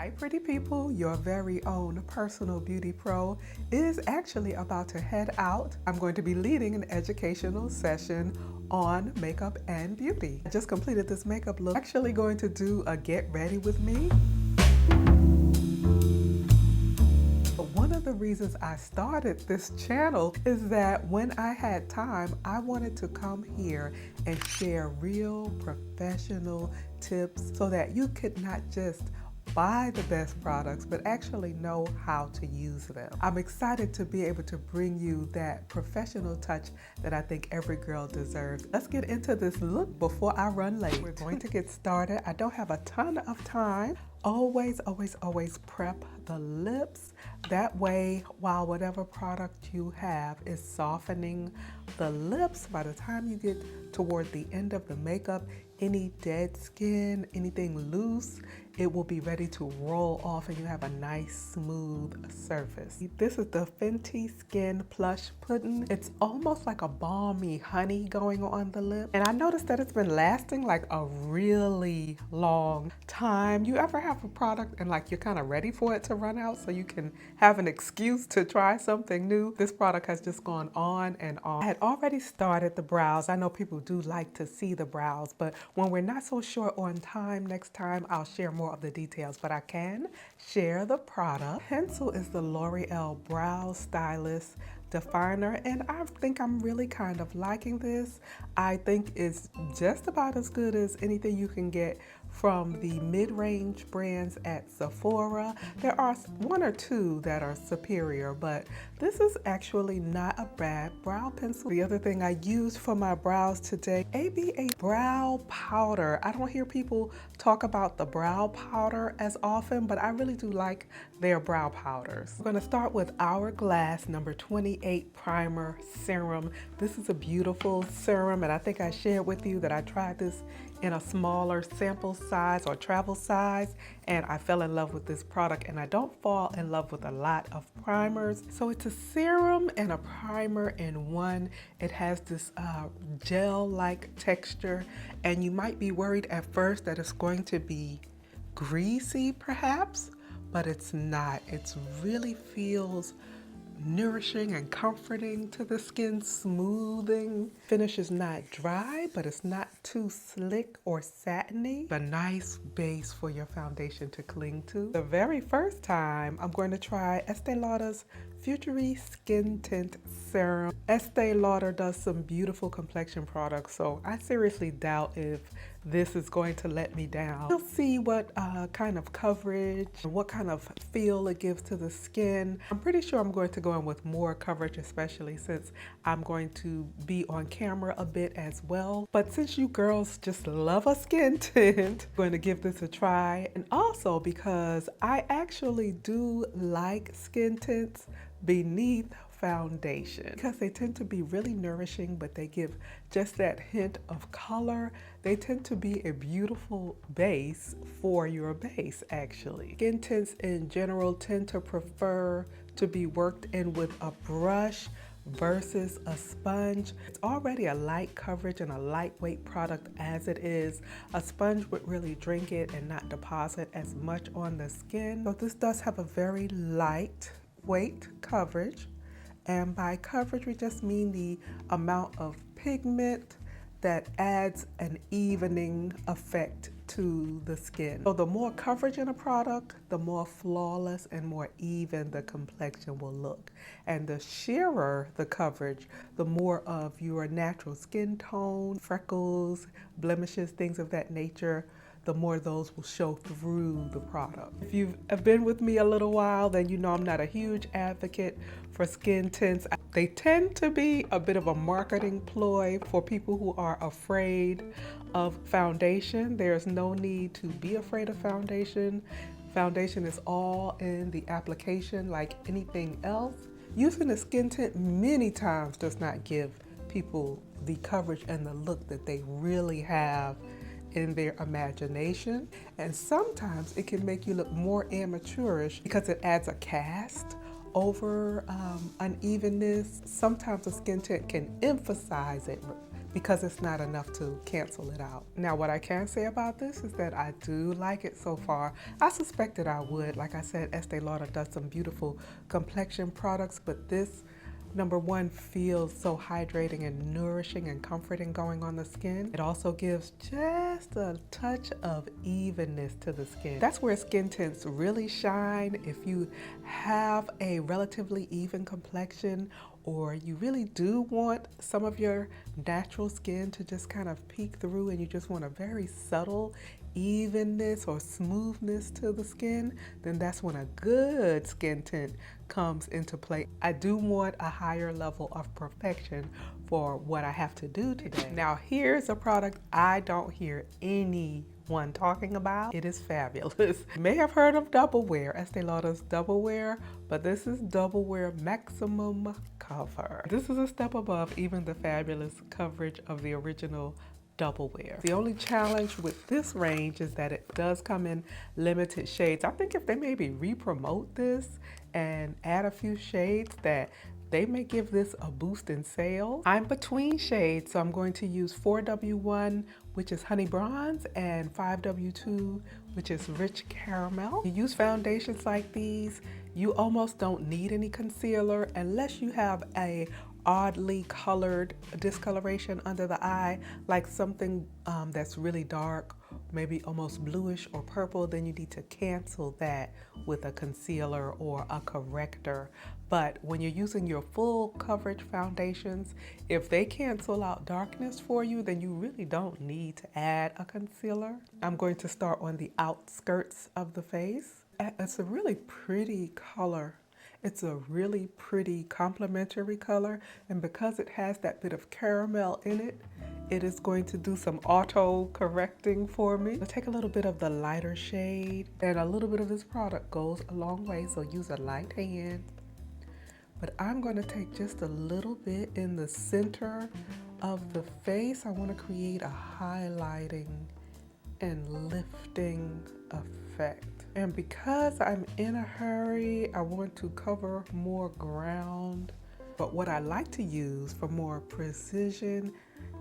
Hi pretty people, your very own personal beauty pro is actually about to head out. I'm going to be leading an educational session on makeup and beauty. I just completed this makeup look. Actually going to do a get ready with me. One of the reasons I started this channel is that when I had time, I wanted to come here and share real professional tips so that you could not just buy the best products, but actually know how to use them. I'm excited to be able to bring you that professional touch that I think every girl deserves. Let's get into this look before I run late. We're going to get started. I don't have a ton of time. Always prep the lips. That way, while whatever product you have is softening the lips, by the time you get toward the end of the makeup, any dead skin, anything loose, it will be ready to roll off and you have a nice smooth surface. This is the Fenty Skin Plush Pudding. It's almost like a balmy honey going on the lip. And I noticed that it's been lasting like a really long time. You ever have a product and like you're kind of ready for it to run out so you can have an excuse to try something new? This product has just gone on and on. I had already started the brows. I know people do like to see the brows, but when we're not so sure on time, next time I'll share more of the details, but I can share the product. Pencil is the L'Oreal Brow Stylist Definer, and I think I'm really kind of liking this. I think it's just about as good as anything you can get from the mid-range brands at Sephora. There are one or two that are superior, but this is actually not a bad brow pencil. The other thing I used for my brows today, ABA brow powder. I don't hear people talk about the brow powder as often, but I really do like their brow powders. I'm gonna start with Hourglass number 28 Primer Serum. This is a beautiful serum, and I think I shared with you that I tried this in a smaller sample size or travel size, and I fell in love with this product, and I don't fall in love with a lot of primers. So it's a serum and a primer in one. It has this gel-like texture, and you might be worried at first that it's going to be greasy perhaps, but it's not. It really feels nourishing and comforting to the skin, smoothing. Finish is not dry, but it's not too slick or satiny. A nice base for your foundation to cling to. The very first time, I'm going to try Estee Lauder's Futury Skin Tint Serum. Estee Lauder does some beautiful complexion products, so I seriously doubt if this is going to let me down. We'll see what kind of coverage and what kind of feel it gives to the skin. I'm pretty sure I'm going to go in with more coverage, especially since I'm going to be on camera a bit as well. But since you girls just love a skin tint, I'm going to give this a try. And also because I actually do like skin tints beneath foundation because they tend to be really nourishing, but they give just that hint of color. They tend to be a beautiful base for your base, actually. Skin tints in general tend to prefer to be worked in with a brush versus a sponge. It's already a light coverage and a lightweight product as it is. A sponge would really drink it and not deposit as much on the skin. So this does have a very lightweight coverage. And by coverage, we just mean the amount of pigment that adds an evening effect to the skin. So the more coverage in a product, the more flawless and more even the complexion will look. And the sheerer the coverage, the more of your natural skin tone, freckles, blemishes, things of that nature, the more those will show through the product. If you've been with me a little while, then you know I'm not a huge advocate for skin tints. They tend to be a bit of a marketing ploy for people who are afraid of foundation. There's no need to be afraid of foundation. Foundation is all in the application like anything else. Using a skin tint many times does not give people the coverage and the look that they really have in their imagination, and sometimes it can make you look more amateurish because it adds a cast over unevenness. Sometimes a skin tint can emphasize it because it's not enough to cancel it out. Now, what I can say about this is that I do like it so far. I suspected I would. Like I said, Estee Lauder does some beautiful complexion products, but this, number one, feels so hydrating and nourishing and comforting going on the skin. It also gives just a touch of evenness to the skin. That's where skin tints really shine. If you have a relatively even complexion, or you really do want some of your natural skin to just kind of peek through and you just want a very subtle evenness or smoothness to the skin, then that's when a good skin tint comes into play. I do want a higher level of perfection for what I have to do today. Now, here's a product I don't hear anyone talking about. It is fabulous. You may have heard of Double Wear, Estee Lauder's Double Wear, but this is Double Wear Maximum Cover. This is a step above even the fabulous coverage of the original Double Wear. The only challenge with this range is that it does come in limited shades. I think if they maybe re-promote this and add a few shades, that they may give this a boost in sales. I'm between shades, so I'm going to use 4W1, which is Honey Bronze, and 5W2, which is Rich Caramel. You use foundations like these, you almost don't need any concealer unless you have a oddly colored discoloration under the eye, like something that's really dark, maybe almost bluish or purple. Then you need to cancel that with a concealer or a corrector. But when you're using your full coverage foundations, if they cancel out darkness for you, then you really don't need to add a concealer. I'm going to start on the outskirts of the face. It's a really pretty color. It's a really pretty complementary color, and because it has that bit of caramel in it, it is going to do some auto correcting for me. I'll take a little bit of the lighter shade, and a little bit of this product goes a long way, so use a light hand. But I'm going to take just a little bit in the center of the face. I want to create a highlighting and lifting effect. And because I'm in a hurry, I want to cover more ground. But what I like to use for more precision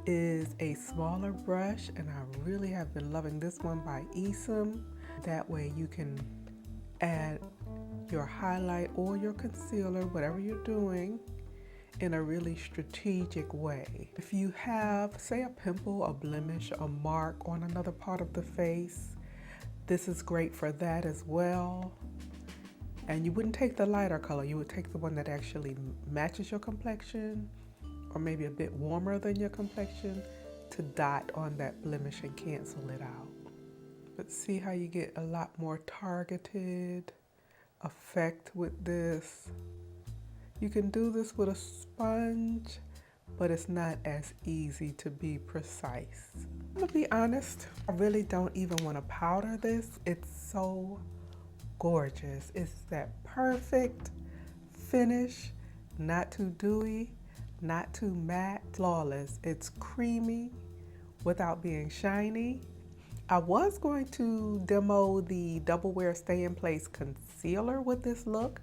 is a smaller brush, and I really have been loving this one by Esom. That way you can add your highlight or your concealer, whatever you're doing, in a really strategic way. If you have, say, a pimple, a blemish, a mark on another part of the face, this is great for that as well. And you wouldn't take the lighter color, you would take the one that actually matches your complexion, or maybe a bit warmer than your complexion, to dot on that blemish and cancel it out. But see how you get a lot more targeted effect with this. You can do this with a sponge, but it's not as easy to be precise. I'm gonna be honest, I really don't even want to powder this. It's so gorgeous. It's that perfect finish, not too dewy, not too matte, flawless. It's creamy without being shiny. I was going to demo the Double Wear Stay in Place concealer with this look,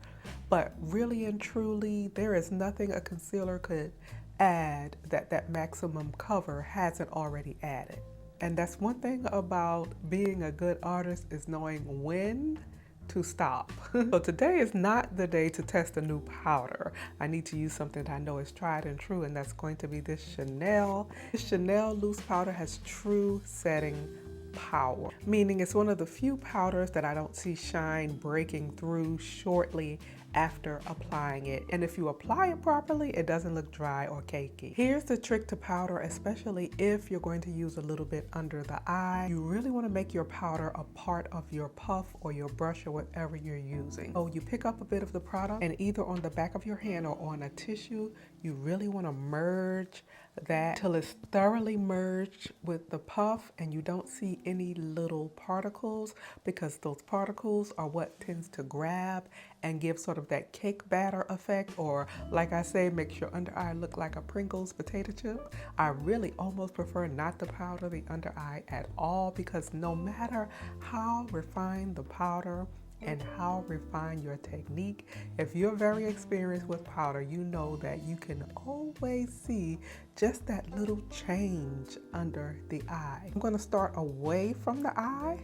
but really and truly, there is nothing a concealer could add that maximum cover hasn't already added. And that's one thing about being a good artist, is knowing when to stop. So today is not the day to test a new powder. I need to use something that I know is tried and true, and that's going to be this Chanel. This Chanel loose powder has true setting power, meaning it's one of the few powders that I don't see shine breaking through shortly after applying it. And if you apply it properly, it doesn't look dry or cakey. Here's the trick to powder, especially if you're going to use a little bit under the eye. You really want to make your powder a part of your puff or your brush or whatever you're using. So you pick up a bit of the product, and either on the back of your hand or on a tissue, you really want to merge that till it's thoroughly merged with the puff and you don't see any little particles, because those particles are what tends to grab and give sort of that cake batter effect, or like I say, makes your under eye look like a Pringles potato chip. I really almost prefer not to powder the under eye at all, because no matter how refined the powder and how refine your technique. If you're very experienced with powder, you know that you can always see just that little change under the eye. I'm going to start away from the eye.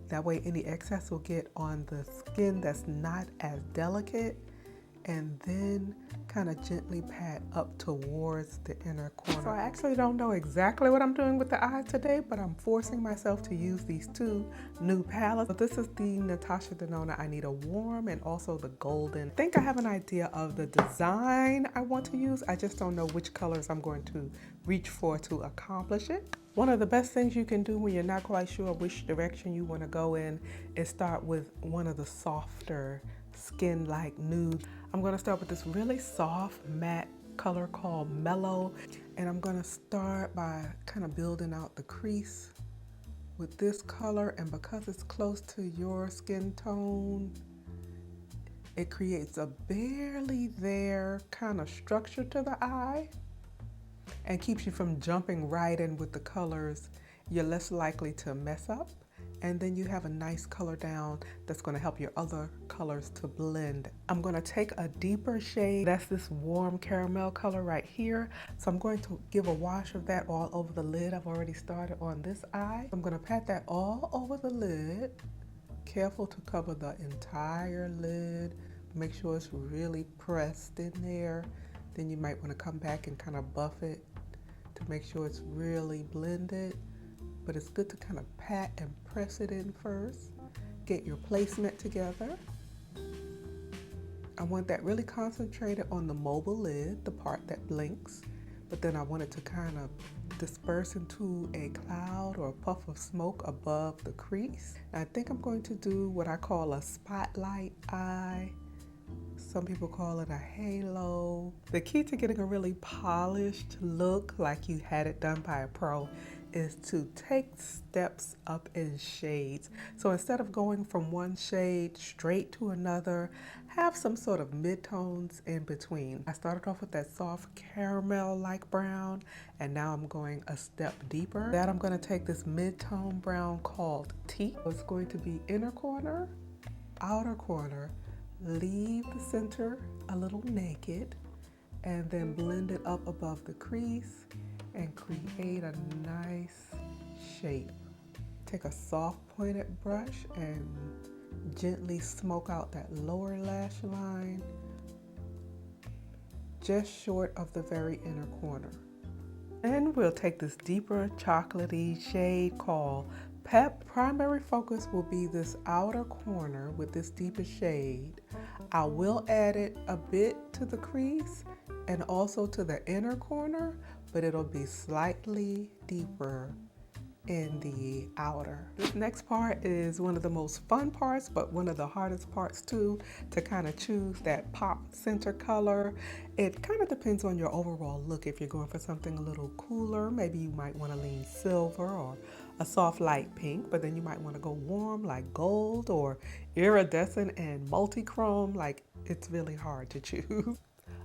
That way any excess will get on the skin that's not as delicate, and then kind of gently pat up towards the inner corner. So I actually don't know exactly what I'm doing with the eye today, but I'm forcing myself to use these two new palettes. So this is the Natasha Denona I Need a Warm and also the Golden. I think I have an idea of the design I want to use. I just don't know which colors I'm going to reach for to accomplish it. One of the best things you can do when you're not quite sure which direction you want to go in is start with one of the softer skin-like nudes. I'm going to start with this really soft matte color called Mellow, and I'm going to start by kind of building out the crease with this color, and because it's close to your skin tone, it creates a barely there kind of structure to the eye and keeps you from jumping right in with the colors. You're less likely to mess up. And then you have a nice color down that's going to help your other colors to blend. I'm going to take a deeper shade. That's this warm caramel color right here. So I'm going to give a wash of that all over the lid. I've already started on this eye. I'm going to pat that all over the lid. Careful to cover the entire lid. Make sure it's really pressed in there. Then you might want to come back and kind of buff it to make sure it's really blended. But it's good to kind of pat and press it in first. Get your placement together. I want that really concentrated on the mobile lid, the part that blinks, but then I want it to kind of disperse into a cloud or a puff of smoke above the crease. And I think I'm going to do what I call a spotlight eye. Some people call it a halo. The key to getting a really polished look like you had it done by a pro is to take steps up in shades. So instead of going from one shade straight to another, have some sort of mid-tones in between. I started off with that soft caramel-like brown, and now I'm going a step deeper. That I'm going to take this mid-tone brown called Tea. It's going to be inner corner, outer corner, leave the center a little naked, and then blend it up above the crease and create a nice shape. Take a soft pointed brush and gently smoke out that lower lash line just short of the very inner corner. And we'll take this deeper chocolatey shade called Pep. Primary focus will be this outer corner with this deeper shade. I will add it a bit to the crease and also to the inner corner, but it'll be slightly deeper in the outer. This next part is one of the most fun parts, but one of the hardest parts too, to kind of choose that pop center color. It kind of depends on your overall look. If you're going for something a little cooler, maybe you might want to lean silver or a soft light pink, but then you might want to go warm like gold or iridescent and multi-chrome. Like, it's really hard to choose.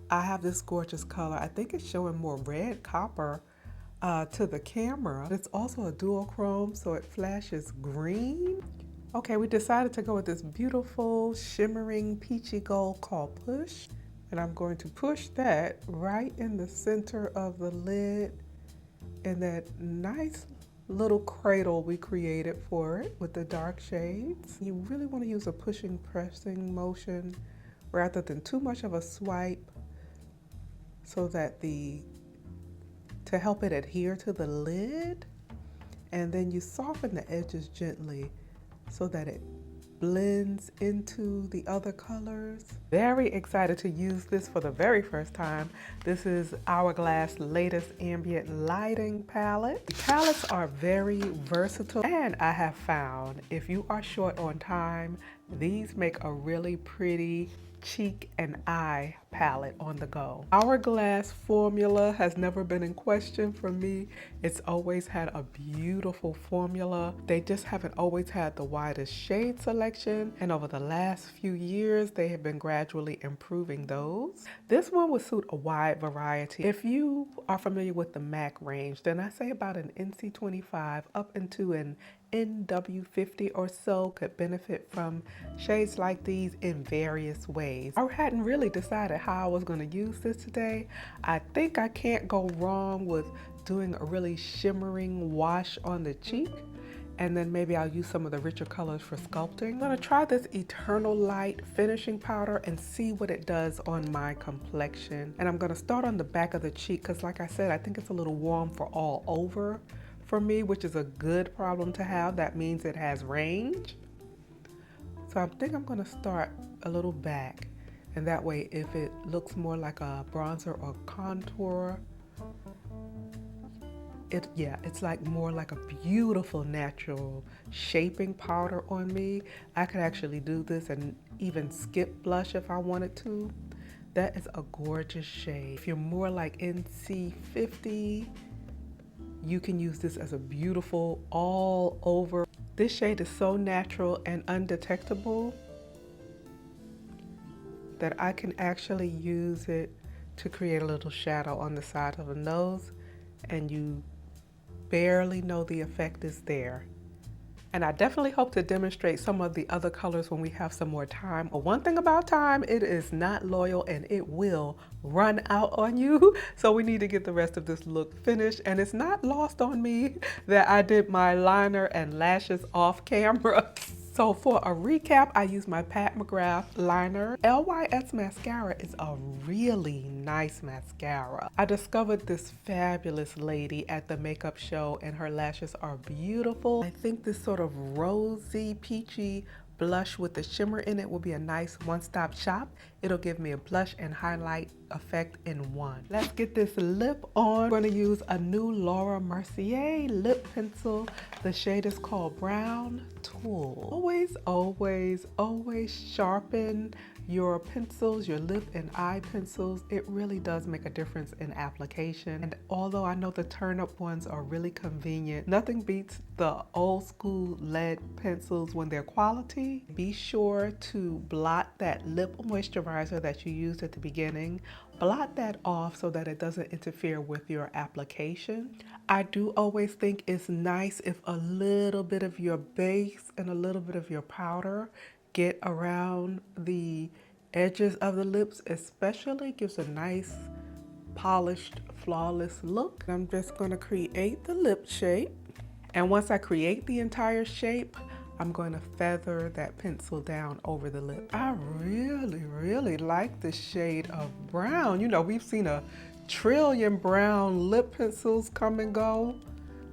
I have this gorgeous color. I think it's showing more red copper to the camera. It's also a duochrome, so it flashes green. Okay, we decided to go with this beautiful shimmering peachy gold called Push. And I'm going to push that right in the center of the lid in that nice little cradle we created for it with the dark shades. You really want to use a pushing, pressing motion rather than too much of a swipe, so that to help it adhere to the lid. And then you soften the edges gently so that it blends into the other colors. Very excited to use this for the very first time. This is Hourglass latest ambient lighting palette. The palettes are very versatile, and I have found if you are short on time, these make a really pretty cheek and eye palette on the go. Hourglass formula has never been in question for me. It's always had a beautiful formula. They just haven't always had the widest shade selection, and over the last few years they have been gradually improving those. This one would suit a wide variety. If you are familiar with the MAC range, then I say about an NC25 up into an NW50 or so could benefit from shades like these in various ways. I hadn't really decided how I was going to use this today. I think I can't go wrong with doing a really shimmering wash on the cheek, and then maybe I'll use some of the richer colors for sculpting. I'm gonna try this Eternal Light finishing powder and see what it does on my complexion. And I'm gonna start on the back of the cheek because, like I said, I think it's a little warm for all over for me, which is a good problem to have. That means it has range. So I think I'm gonna start a little back, and that way if it looks more like a bronzer or contour, it's like more like a beautiful natural shaping powder on me. I could actually do this and even skip blush if I wanted to. That is a gorgeous shade. If you're more like NC50, you can use this as a beautiful all over. This shade is so natural and undetectable that I can actually use it to create a little shadow on the side of the nose, and you barely know the effect is there. And I definitely hope to demonstrate some of the other colors when we have some more time. But one thing about time, it is not loyal and it will run out on you. So we need to get the rest of this look finished. And it's not lost on me that I did my liner and lashes off camera. So for a recap, I used my Pat McGrath liner. LYS mascara is a really nice mascara. I discovered this fabulous lady at the makeup show and her lashes are beautiful. I think this sort of rosy, peachy blush with the shimmer in it will be a nice one-stop shop. It'll give me a blush and highlight effect in one. Let's get this lip on. I'm going to use a new Laura Mercier lip pencil. The shade is called Brown Tulle. Always, always, always sharpen your pencils, your lip and eye pencils. It really does make a difference in application. And although I know the turn-up ones are really convenient, nothing beats the old school lead pencils when they're quality. Be sure to blot that lip moisturizer that you used at the beginning. Blot that off so that it doesn't interfere with your application. I do always think it's nice if a little bit of your base and a little bit of your powder get around the edges of the lips, especially gives a nice polished, flawless look. I'm just going to create the lip shape. And once I create the entire shape, I'm going to feather that pencil down over the lip. I really, really like the shade of brown. You know, we've seen a trillion brown lip pencils come and go,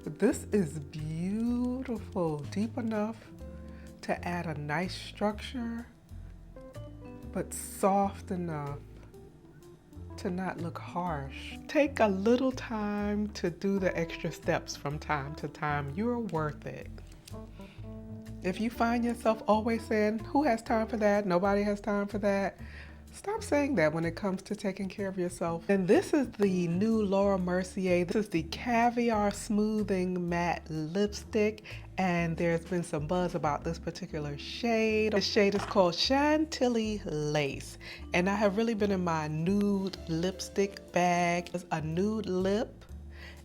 but this is beautiful, deep enough to add a nice structure, but soft enough to not look harsh. Take a little time to do the extra steps from time to time. You're worth it. If you find yourself always saying, who has time for that? Nobody has time for that. Stop saying that when it comes to taking care of yourself. And this is the new Laura Mercier. This is the Caviar Smoothing Matte Lipstick. And there's been some buzz about this particular shade. The shade is called Chantilly Lace. And I have really been in my nude lipstick bag. It's a nude lip.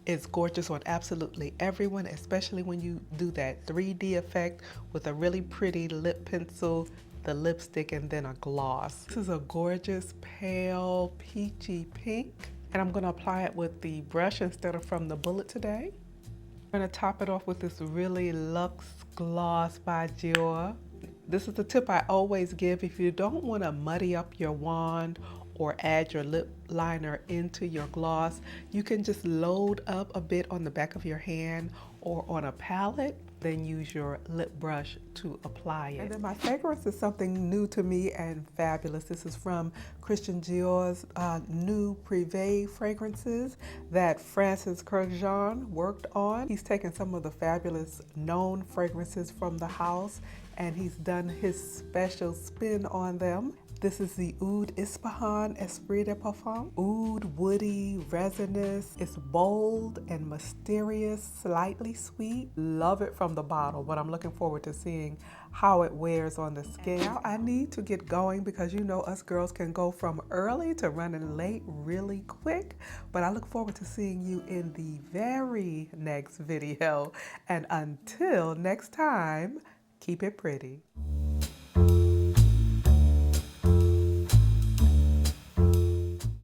It's gorgeous on absolutely everyone, especially when you do that 3D effect with a really pretty lip pencil, the lipstick, and then a gloss. This is a gorgeous pale peachy pink, and I'm gonna apply it with the brush instead of from the bullet today. I'm gonna top it off with this really luxe gloss by Dior. This is the tip I always give. If you don't wanna muddy up your wand or add your lip liner into your gloss, you can just load up a bit on the back of your hand or on a palette, then use your lip brush to apply it. And then my fragrance is something new to me and fabulous. This is from Christian Dior's new Privé fragrances that Francis Kurkdjian worked on. He's taken some of the fabulous known fragrances from the house and he's done his special spin on them. This is the Oud Ispahan Esprit de Parfum. Oud, woody, resinous. It's bold and mysterious, slightly sweet. Love it from the bottle, but I'm looking forward to seeing how it wears on the skin. Now I need to get going because you know us girls can go from early to running late really quick, but I look forward to seeing you in the very next video. And until next time, keep it pretty.